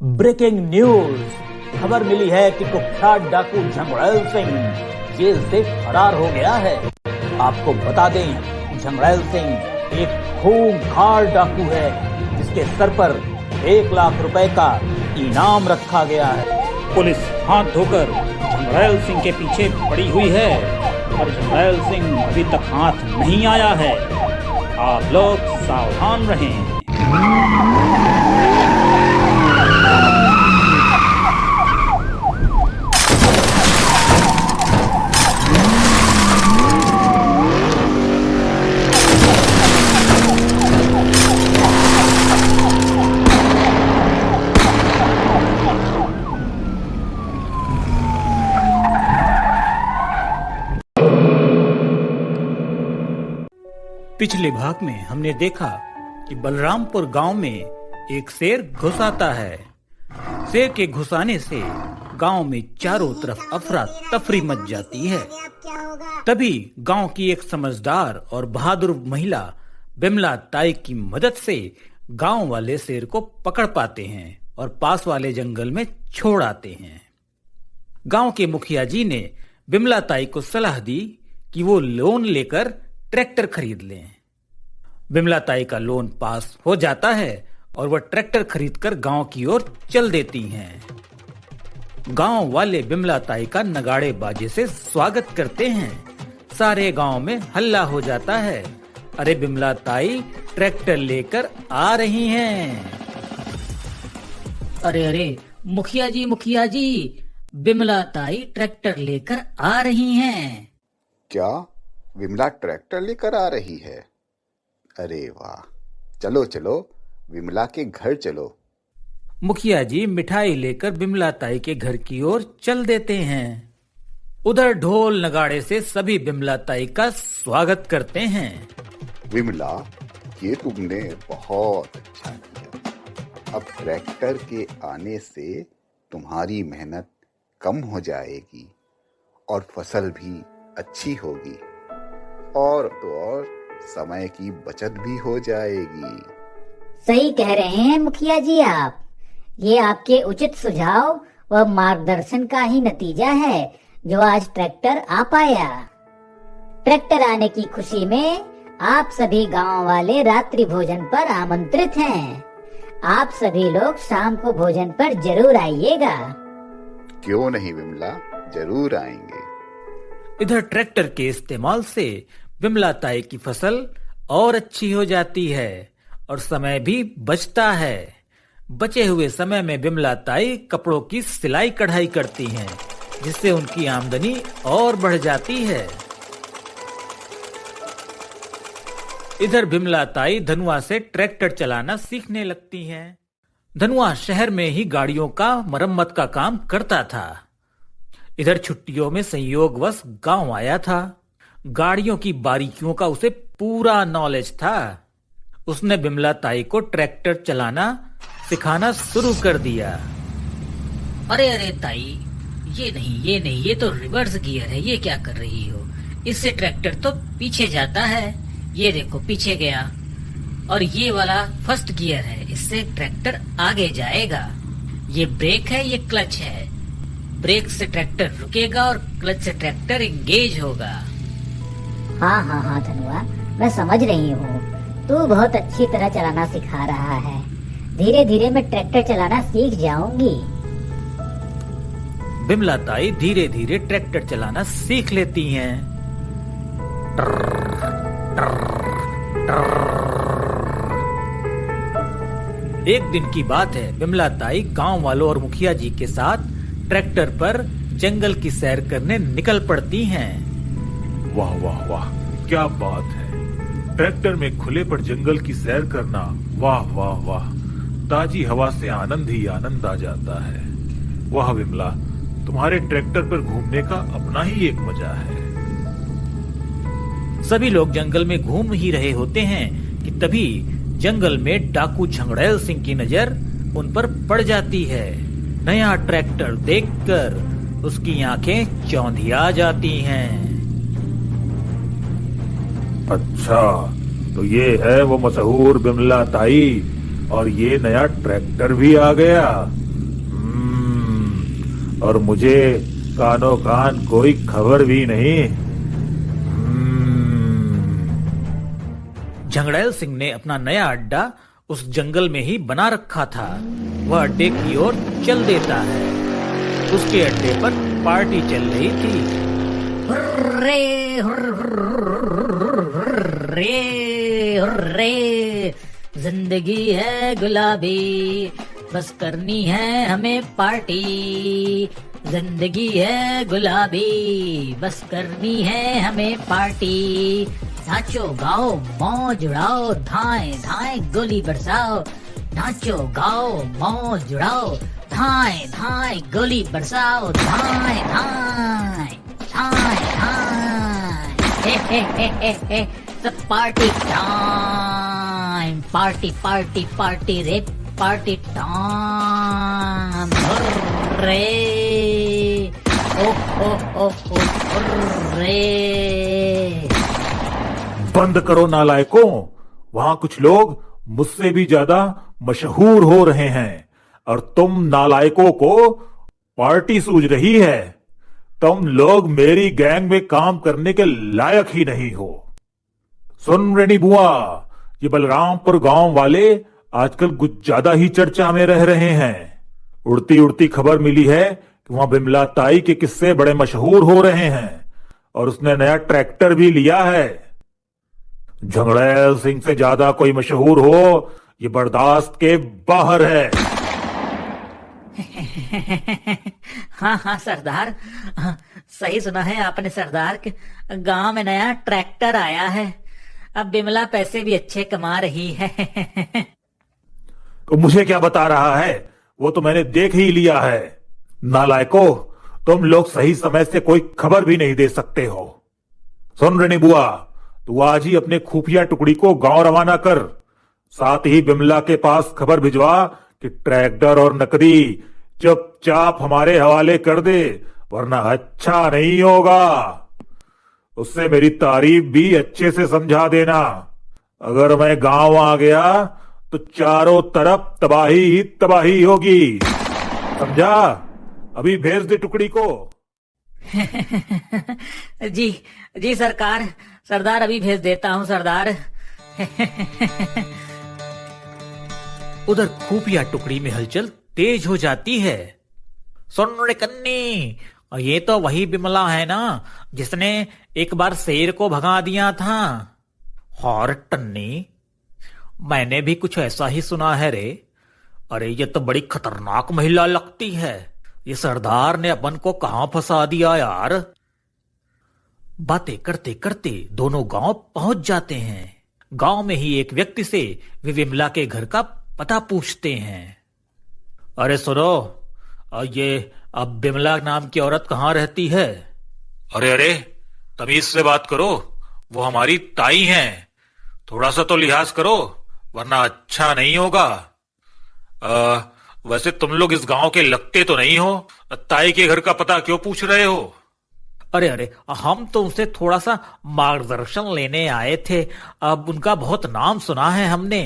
Breaking news. खबर मिली है कि कुख्यात डाकू झंगड़ैल सिंह जेल से फरार हो गया है। आपको बता दें, झंगड़ैल सिंह एक खूंखार डाकू है जिसके सर पर 1 लाख रुपए का इनाम रखा गया है। पुलिस हाथ धोकर झंगड़ैल सिंह के पीछे पड़ी हुई है और झंगड़ैल सिंह अभी तक हाथ नहीं आया है। आप लोग सावधान रहें। पिछले भाग में हमने देखा कि बलरामपुर गांव में एक शेर घुस आता है। शेर के घुसाने से गांव में चारों तरफ अफरा तफरी मच जाती है। तभी गांव की एक समझदार और बहादुर महिला बिमला ताई की मदद से गांव वाले शेर को पकड़ पाते हैं और पास वाले जंगल में छोड़ आते हैं। गांव के मुखिया जी ने बिमला ताई को सलाह दी कि वो लोन लेकर ट्रैक्टर खरीद लें। बिमला ताई का लोन पास हो जाता है और वह ट्रैक्टर खरीदकर गांव की ओर चल देती हैं। गांव वाले बिमला ताई का नगाड़े बाजे से स्वागत करते हैं। सारे गांव में हल्ला हो जाता है, अरे बिमला ताई ट्रैक्टर लेकर आ रही हैं। अरे अरे मुखिया जी बिमला ताई ट्रैक्टर लेकर आ रही हैं। क्या विमला ट्रैक्टर लेकर आ रही है? अरे वाह, चलो चलो विमला के घर चलो। मुखिया जी मिठाई लेकर बिमला ताई के घर की ओर चल देते हैं। उधर ढोल नगाड़े से सभी बिमला ताई का स्वागत करते हैं। विमला, ये तुमने बहुत अच्छा किया। अब ट्रैक्टर के आने से तुम्हारी मेहनत कम हो जाएगी और फसल भी अच्छी होगी और तो और समय की बचत भी हो जाएगी। सही कह रहे हैं मुखिया जी आप। ये आपके उचित सुझाव व मार्गदर्शन का ही नतीजा है जो आज ट्रैक्टर आ पाया। ट्रैक्टर आने की खुशी में आप सभी गांव वाले रात्रि भोजन पर आमंत्रित हैं। आप सभी लोग शाम को भोजन पर जरूर आइएगा। क्यों नहीं विमला, जरूर आएंगे। इधर ट्रैक्टर के इस्तेमाल से बिमला ताई की फसल और अच्छी हो जाती है और समय भी बचता है। बचे हुए समय में बिमला ताई कपड़ों की सिलाई कढ़ाई करती हैं, जिससे उनकी आमदनी और बढ़ जाती है। इधर बिमला ताई धनुआ से ट्रैक्टर चलाना सीखने लगती हैं। धनुआ शहर में ही गाड़ियों का मरम्मत का काम करता था। इधर छुट्टियों में संयोगवश गांव आया था। गाड़ियों की बारीकियों का उसे पूरा नॉलेज था। उसने बिमला ताई को ट्रैक्टर चलाना सिखाना शुरू कर दिया। अरे अरे ताई, ये नहीं, ये तो रिवर्स गियर है। ये क्या कर रही हो? इससे ट्रैक्टर तो पीछे जाता है। ये देखो पीछे गया। और ये वाला फर्स्ट गियर है, इससे ट्रैक्टर आगे जाएगा। ये ब्रेक है, ये क्लच है। ब्रेक से ट्रैक्टर रुकेगा और क्लच से ट्रैक्टर एंगेज होगा। हाँ धनुआ, मैं समझ रही हूँ। तू बहुत अच्छी तरह चलाना सिखा रहा है। धीरे धीरे मैं ट्रैक्टर चलाना सीख जाऊंगी। बिमला ताई धीरे धीरे ट्रैक्टर चलाना सीख लेती हैं। एक दिन की बात है, बिमला ताई गांव वालों और मुखिया जी के साथ ट्रैक्टर पर जंगल की सैर करने निकल पड़ती हैं। वाह वाह वाह, क्या बात है। ट्रैक्टर में खुले पर जंगल की सैर करना, वाह वाह वाह। ताजी हवा से आनंद ही आनंद आ जाता है। वाह विमला, तुम्हारे ट्रैक्टर पर घूमने का अपना ही एक मजा है। सभी लोग जंगल में घूम ही रहे होते हैं कि तभी जंगल में डाकू झंगड़ैल सिंह की नजर उन पर पड़ जाती है। नया ट्रैक्टर देखकर उसकी आंखें चौंधिया जाती हैं। अच्छा, तो ये है वो मशहूर बिमला ताई और ये नया ट्रैक्टर भी आ गया। और मुझे कानो कान कोई खबर भी नहीं। झंगड़ैल सिंह ने अपना नया अड्डा उस जंगल में ही बना रखा था। वह अड्डे की ओर चल देता है। उसके अड्डे पर पार्टी चल रही थी। हुर्रे, हुर्रे, हुर्रे, जिंदगी है गुलाबी, बस करनी है हमें पार्टी। जिंदगी है गुलाबी, बस करनी है हमें पार्टी। नाचो गाओ मौज उड़ाओ, धाए धाए गोली बरसाओ। नाचो गाओ मौज उड़ाओ, धाए धाए गोली बरसाओ। धाए धाए धाए धाए, हे सब party time. Party party party रे पार्टी टाइम। हुर्रे, ओ ओ ओ ओ हुर्रे। बंद करो नालायकों, वहां कुछ लोग मुझसे भी ज्यादा मशहूर हो रहे हैं और तुम नालायकों को पार्टी सूझ रही है। तुम लोग मेरी गैंग में काम करने के लायक ही नहीं हो। सुन रेनी बुआ, ये बलरामपुर गांव वाले आजकल कुछ ज्यादा ही चर्चा में रह रहे हैं। उड़ती उड़ती खबर मिली है कि वहां बिमला ताई के किस्से बड़े मशहूर हो रहे हैं और उसने नया ट्रैक्टर भी लिया है। झंगड़ैल सिंह से ज्यादा कोई मशहूर हो ये बर्दाश्त के बाहर है। हाँ हाँ सरदार, सही सुना है आपने सरदार के गांव में नया ट्रैक्टर आया है। अब बिमला पैसे भी अच्छे कमा रही है। तो मुझे क्या बता रहा है, वो तो मैंने देख ही लिया है। नालायको, तुम लोग सही समय से कोई खबर भी नहीं दे सकते हो। सुन रेनी बुआ, तू आज ही अपने खुफिया टुकड़ी को गांव रवाना कर। साथ ही बिमला के पास खबर भिजवा कि ट्रैक्टर और नकदी चुपचाप हमारे हवाले कर दे, वरना अच्छा नहीं होगा। उससे मेरी तारीफ भी अच्छे से समझा देना। अगर मैं गांव आ गया तो चारों तरफ तबाही ही तबाही होगी, समझा? अभी भेज दे टुकड़ी को। जी जी सरकार, सरदार अभी भेज देता हूँ सरदार। उधर खुफिया टुकड़ी में हलचल तेज हो जाती है। सुन रे कन्नी, ये तो वही बिमला है ना जिसने एक बार शेर को भगा दिया था। और टन्नी, मैंने भी कुछ ऐसा ही सुना है रे। अरे ये तो बड़ी खतरनाक महिला लगती है। ये सरदार ने अपन को कहां फंसा दिया यार। बातें करते करते दोनों गांव पहुंच जाते हैं। गांव में ही एक व्यक्ति से वे विमला के घर का पता पूछते हैं। अरे सुनो, ये अब बिमला नाम की औरत कहाँ रहती है? अरे अरे, तमीज से बात करो, वो हमारी ताई हैं। थोड़ा सा तो लिहाज करो, वरना अच्छा नहीं होगा। वैसे तुम लोग इस गांव के लगते तो नहीं हो, ताई के घर का पता क्यों पूछ रहे हो? अरे अरे, हम तो उनसे थोड़ा सा मार्गदर्शन लेने आए थे। अब उनका बहुत नाम सुना है हमने।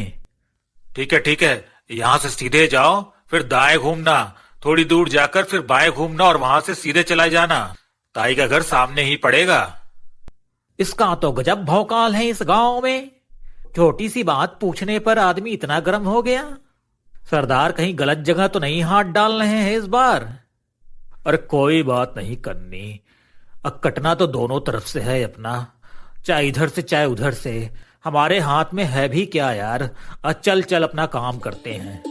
ठीक है, यहाँ से सीधे जाओ, फिर दाएं घूमना, थोड़ी दूर जाकर फिर बाएं घूमना और वहां से सीधे चला जाना। ताई का घर सामने ही पड़ेगा। इसका तो गजब भौकाल है इस गांव में। छोटी सी बात पूछने पर आदमी इतना गर्म हो गया। सरदार कहीं गलत जगह तो नहीं हाथ डाल रहे हैं इस बार? अरे कोई बात नहीं करनी, अब कटना तो दोनों तरफ से है अपना, चाहे इधर से चाहे उधर से। हमारे हाथ में है भी क्या यार। चल चल अपना काम करते हैं।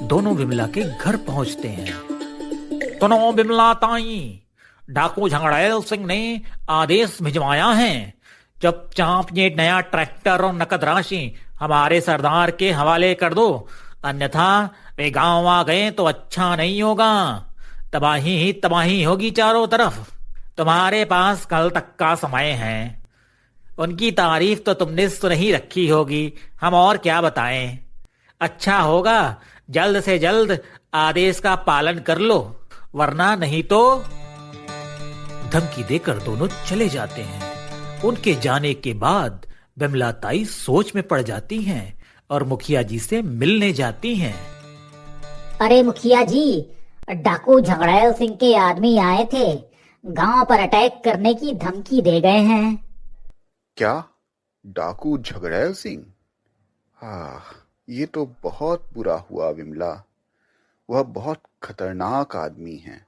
दोनों बिमला के घर पहुंचते हैं। सुनो बिमला ताई, डाकू झंगड़ैल सिंह ने आदेश भिजवाया है, चुपचाप ये नया ट्रैक्टर और नकद राशि हमारे सरदार के हवाले कर दो, अन्यथा वे गांव आ गए तो अच्छा नहीं होगा। तबाही ही तबाही होगी चारों तरफ। तुम्हारे पास कल तक का समय है। उनकी तारीफ तो तुमने सुन ही रखी होगी, हम और क्या बताएं। अच्छा होगा जल्द से जल्द आदेश का पालन कर लो, वरना नहीं तो। धमकी देकर दोनों चले जाते हैं। उनके जाने के बाद बिमला ताई सोच में पड़ जाती हैं और मुखिया जी से मिलने जाती हैं। अरे मुखिया जी, डाकू झगड़ैल सिंह के आदमी आए थे, गांव पर अटैक करने की धमकी दे गए हैं। क्या? डाकू झगड़ैल सिंह? ये तो बहुत बुरा हुआ विमला। वह बहुत खतरनाक आदमी है।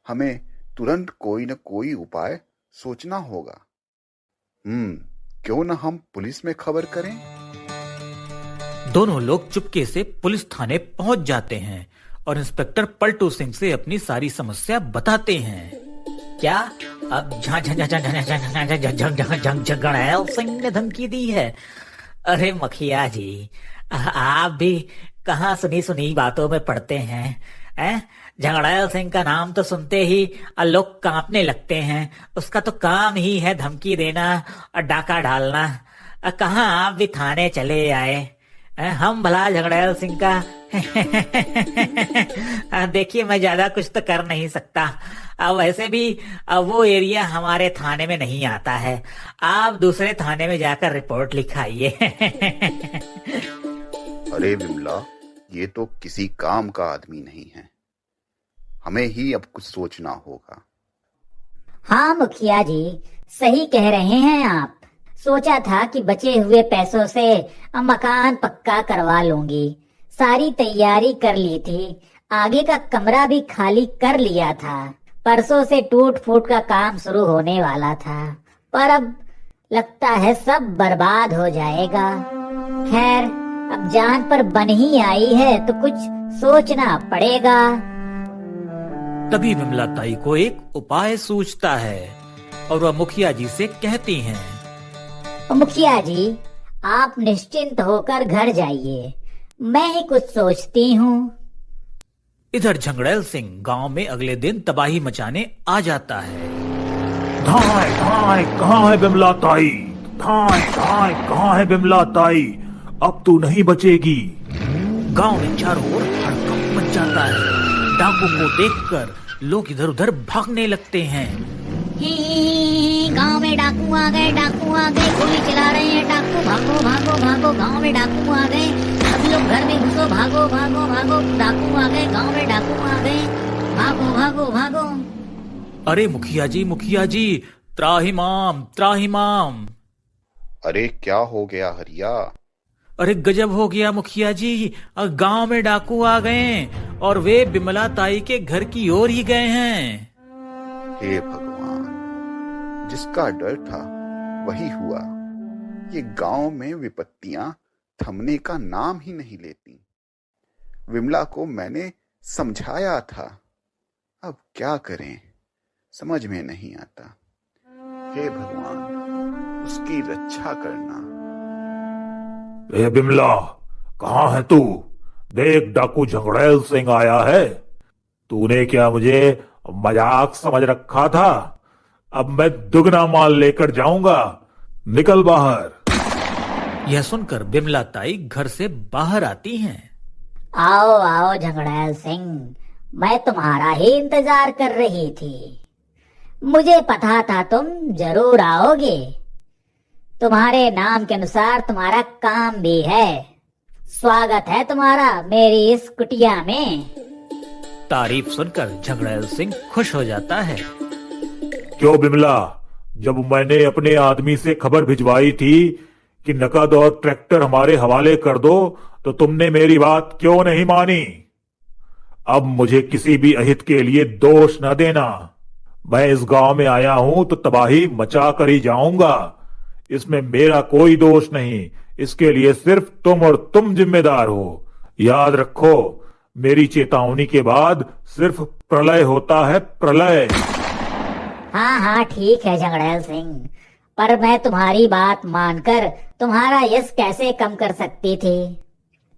हमें तुरंत कोई न कोई उपाय सोचना होगा। क्यों न हम पुलिस में खबर करें? दोनों लोग चुपके से पुलिस थाने पहुंच जाते हैं और इंस्पेक्टर पलटू सिंह से अपनी सारी समस्या बताते हैं। क्या अब झगड़ैल सिंह ने धमकी दी है? अरे मुखिया जी, आप भी कहाँ सुनी सुनी बातों में पड़ते हैं? झगड़ैल सिंह का नाम तो सुनते ही लोग कांपने लगते हैं। उसका तो काम ही है धमकी देना और डाका डालना। कहाँ आप भी थाने चले आए? हम भला झगड़ैल सिंह का देखिए, मैं ज्यादा कुछ तो कर नहीं सकता। वैसे भी वो एरिया हमारे थाने में नहीं आता है। आप दूसरे थाने में जाकर रिपोर्ट लिखाइए। अरे विमला, ये तो किसी काम का आदमी नहीं है। हमें ही अब कुछ सोचना होगा। हाँ मुखिया जी, सही कह रहे हैं आप। सोचा था कि बचे हुए पैसों से मकान पक्का करवा लूंगी। सारी तैयारी कर ली थी, आगे का कमरा भी खाली कर लिया था। परसों से टूट फूट का काम शुरू होने वाला था, पर अब लगता है सब बर्बाद हो जाएगा। खैर, अब जान पर बन ही आई है तो कुछ सोचना पड़ेगा। तभी विमला ताई को एक उपाय सूझता है और वह मुखिया जी से कहती हैं। मुखिया जी, आप निश्चिंत होकर घर जाइए, मैं ही कुछ सोचती हूँ। इधर झगड़ैल सिंह गांव में अगले दिन तबाही मचाने आ जाता है। धाय धाय, कहाँ है बिमला ताई? धाय धाय, कहाँ है बिमला ताई? अब तू नहीं बचेगी। गांव में चारों ओर हड़कंप मच जाता है। डाकू को देखकर लोग इधर उधर भागने लगते हैं। गांव में डाकू आ गए, डाकू आ गए, गोली चला रहे हैं डाकू, भागो भागो भागो, गांव में डाकू आ गए, सभी लोग घर में घुसो, भागो भागो भागो, डाकू आ गए, गांव में डाकू आ गए, भागो भागो भागो। अरे मुखिया जी, त्राहिमाम त्राहिमाम। अरे क्या हो गया हरिया? अरे गजब हो गया मुखिया जी, गांव में डाकू आ गए और वे बिमला ताई के घर की ओर ही गए हैं। हे भगवान, जिसका डर था वही हुआ। ये गांव में विपत्तियां थमने का नाम ही नहीं लेती। विमला को मैंने समझाया था, अब क्या करें समझ में नहीं आता। हे भगवान, उसकी रक्षा करना। ए बिमला, कहाँ है तू? देख, डाकू झगड़ैल सिंह आया है। तूने क्या मुझे मजाक समझ रखा था? अब मैं दुगना माल लेकर जाऊंगा। निकल बाहर। यह सुनकर बिमला ताई घर से बाहर आती हैं। आओ आओ झगड़ैल सिंह, मैं तुम्हारा ही इंतजार कर रही थी। मुझे पता था तुम जरूर आओगे। तुम्हारे नाम के अनुसार तुम्हारा काम भी है। स्वागत है तुम्हारा मेरी इस कुटिया में। तारीफ सुनकर झगड़ैल सिंह खुश हो जाता है। क्यों बिमला, जब मैंने अपने आदमी से खबर भिजवाई थी कि नकद और ट्रैक्टर हमारे हवाले कर दो, तो तुमने मेरी बात क्यों नहीं मानी? अब मुझे किसी भी अहित के लिए दोष न देना। मैं इस गांव में आया हूं तो तबाही मचा कर ही जाऊंगा। इसमें मेरा कोई दोष नहीं। इसके लिए सिर्फ तुम और तुम जिम्मेदार हो। याद रखो, मेरी चेतावनी के बाद सिर्फ प्रलय होता है, प्रलय। हाँ हाँ ठीक है झगड़ैल सिंह, पर मैं तुम्हारी बात मानकर तुम्हारा यश कैसे कम कर सकती थी।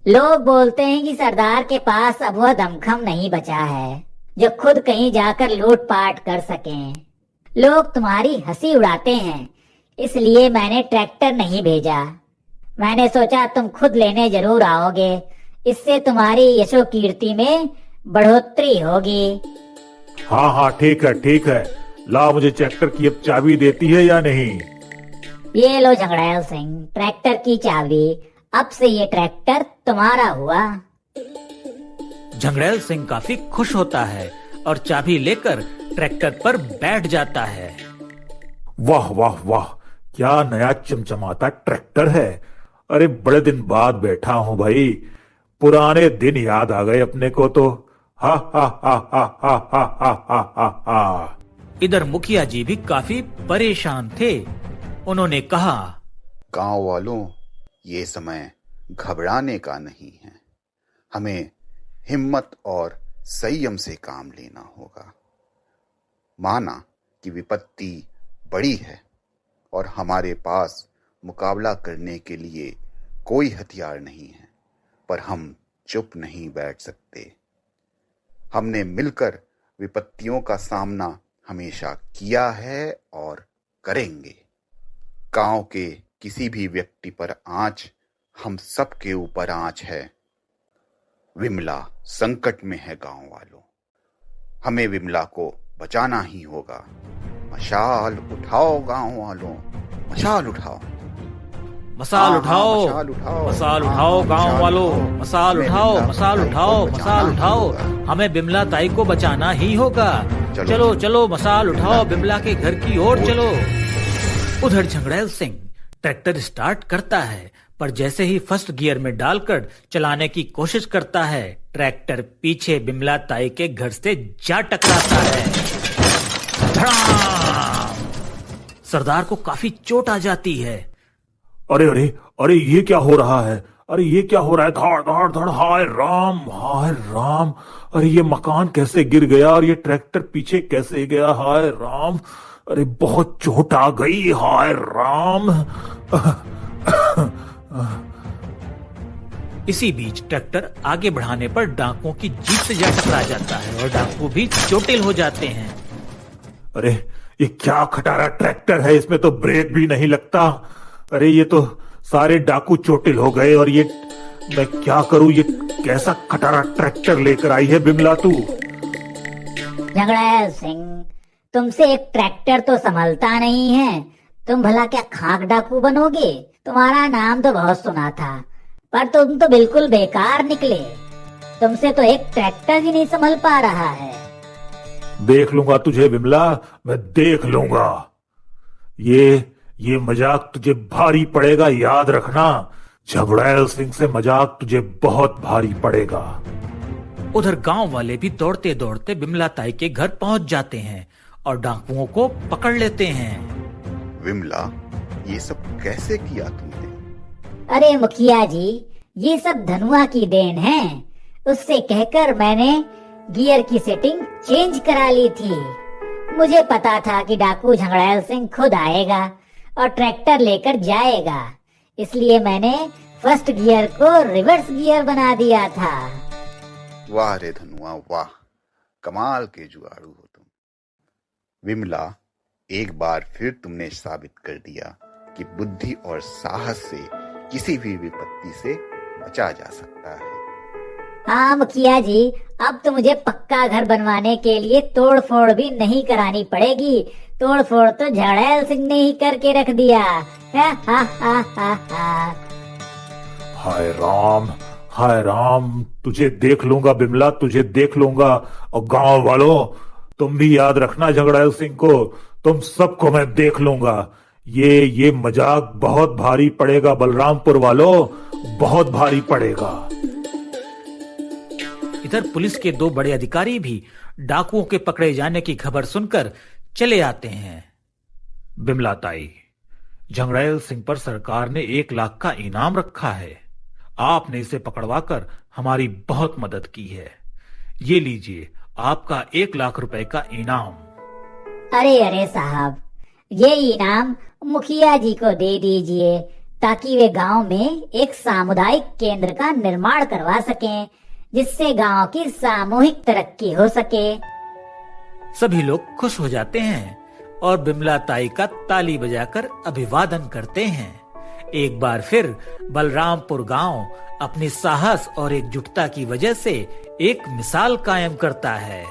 लोग बोलते हैं कि सरदार के पास अब वह दमखम नहीं बचा है जो खुद कहीं जाकर लूटपाट कर सकें। लोग तुम्हारी हंसी उड़ाते हैं, इसलिए मैंने ट्रैक्टर नहीं भेजा। मैंने सोचा तुम खुद लेने जरूर आओगे, इससे तुम्हारी यशो कीर्ति में बढ़ोतरी होगी। हाँ हाँ ठीक है ठीक है। ला, मुझे ट्रैक्टर की अब चाबी देती है या नहीं? ये लो झगड़ैल सिंह, ट्रैक्टर की चाबी। अब से ये ट्रैक्टर तुम्हारा हुआ। झंगड़ैल सिंह काफी खुश होता है और चाबी लेकर ट्रैक्टर पर बैठ जाता है। वाह वाह वाह, क्या नया चमचमाता ट्रैक्टर है। अरे बड़े दिन बाद बैठा हूं भाई, पुराने दिन याद आ गए अपने को तो। हा हा हा हा हा हा हा हा हा हा। इधर मुखिया जी भी काफी परेशान थे। उन्होंने कहा, गांव वालों, ये समय घबराने का नहीं है। हमें हिम्मत और संयम से काम लेना होगा। माना कि विपत्ति बड़ी है और हमारे पास मुकाबला करने के लिए कोई हथियार नहीं है, पर हम चुप नहीं बैठ सकते। हमने मिलकर विपत्तियों का सामना हमेशा किया है और करेंगे। गांव के किसी भी व्यक्ति पर आंच हम सब के ऊपर आंच है। विमला संकट में है गांव वालों, हमें विमला को बचाना ही होगा। मशाल उठाओ गांव वालों, मशाल उठाओ। मसाल उठाओ, मशाल उठाओ, मसाल उठाओ गांव वालों, मसाल उठाओ, मसाल उठाओ, मसाल उठाओ। हमें बिमला ताई को बचाना ही होगा। चलो चलो मसाल उठाओ, बिमला के घर की ओर चलो। उधर झंगड़ैल सिंह ट्रैक्टर स्टार्ट करता है, पर जैसे ही फर्स्ट गियर में डालकर चलाने की कोशिश करता है, ट्रैक्टर पीछे बिमला ताई के घर से जा टकराता है। धड़ाम! सरदार को काफी चोट आ जाती है। अरे अरे अरे, ये क्या हो रहा है? अरे ये क्या हो रहा है? धाड़ धाड़ धाड़, हाय राम हाय राम। अरे ये मकान कैसे गिर गया और ये ट्रैक्टर पीछे कैसे गया? हाय राम, अरे बहुत चोट आ गई, हाय राम। इसी बीच ट्रैक्टर आगे बढ़ाने पर डाकुओं की जीप से जा टकरा जाता है और डाकू भी चोटिल हो जाते हैं। अरे ये क्या खटारा ट्रैक्टर है, इसमें तो ब्रेक भी नहीं लगता। अरे ये तो सारे डाकू चोटिल हो गए और ये मैं क्या करूं? ये कैसा खटारा ट्रैक्टर लेकर आई है बिमला तू? झंगड़ैल सिंह, तुमसे एक ट्रैक्टर तो संभलता नहीं है, तुम भला क्या खाक डाकू बनोगे? तुम्हारा नाम तो बहुत सुना था, पर तुम तो बिल्कुल बेकार निकले। तुमसे तो एक ट्रैक्टर ही नहीं संभल पा रहा है। देख लूंगा तुझे बिमला, मैं देख लूंगा। ये मजाक तुझे भारी पड़ेगा, याद रखना। झंगड़ैल सिंह से मजाक तुझे बहुत भारी पड़ेगा। उधर गांव वाले भी दौड़ते दौड़ते बिमला ताई के घर पहुंच जाते हैं और डाकुओं को पकड़ लेते हैं। विमला, ये सब कैसे किया तुमने? अरे मुखिया जी, ये सब धनुआ की देन है। उससे कहकर मैंने गियर की सेटिंग चेंज करा ली थी। मुझे पता था कि डाकू झंगड़ैल सिंह खुद आएगा और ट्रैक्टर लेकर जाएगा, इसलिए मैंने फर्स्ट गियर को रिवर्स गियर बना दिया था। वाह रे धनुआ वाह, कमाल के जुगाड़ू हो तुम। विमला, एक बार फिर तुमने साबित कर दिया कि बुद्धि और साहस से किसी भी विपत्ति से बचा जा सकता है। हाँ मुखिया जी, अब तो मुझे पक्का घर बनवाने के लिए तोड़ फोड़ भी नहीं करानी पड़ेगी। तोड़ फोड़ तो झंगड़ैल सिंह ने ही करके रख दिया। हा हा हा हा हा। हाय राम, तुझे देख लूंगा बिमला, तुझे देख लूंगा। और गांव वालों, तुम भी याद रखना झंगड़ैल सिंह को, तुम सबको मैं देख लूंगा। ये मजाक बहुत भारी पड़ेगा बलरामपुर वालों, बहुत भारी पड़ेगा। इधर पुलिस के 2 बड़े अधिकारी भी डाकुओं के पकड़े जाने की खबर सुनकर चले आते हैं। बिमला ताई, झंगड़ैल सिंह पर सरकार ने 1 लाख का इनाम रखा है। आपने इसे पकड़वाकर हमारी बहुत मदद की है। ये लीजिए आपका 1 लाख रुपए का इनाम। अरे साहब, ये इनाम मुखिया जी को दे दीजिए, ताकि वे गांव में एक सामुदायिक केंद्र का निर्माण करवा सकें, जिससे गांव की सामूहिक तरक्की हो सके। सभी लोग खुश हो जाते हैं और बिमला ताई का ताली बजाकर अभिवादन करते हैं। एक बार फिर बलरामपुर गांव अपनी साहस और एकजुटता की वजह से एक मिसाल कायम करता है।